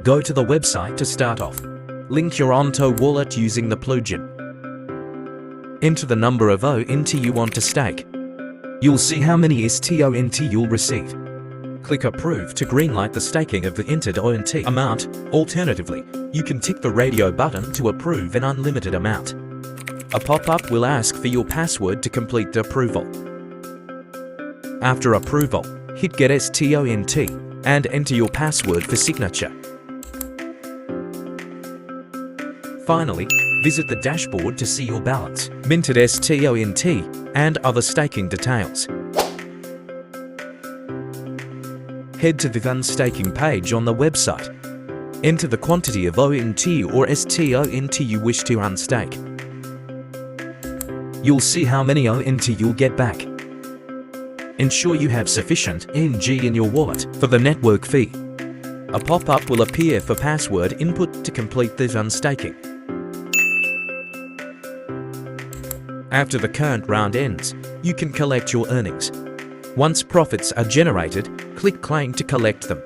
Go to the website to start off. Link your stONT wallet using the plugin. Enter the number of stONT you want to stake. You'll see how many stONT you'll receive. Click Approve to greenlight the staking of the entered stONT amount. Alternatively, you can tick the radio button to approve an unlimited amount. A pop-up will ask for your password to complete the approval. After approval, hit Get stONT and enter your password for signature. Finally, visit the dashboard to see your balance, minted stONT, and other staking details. Head to the unstaking page on the website. Enter the quantity of stONT or stONT you wish to unstake. You'll see how many stONT you'll get back. Ensure you have sufficient NG in your wallet for the network fee. A pop-up will appear for password input to complete this unstaking. After the current round ends, you can collect your earnings. Once profits are generated, click Claim to collect them.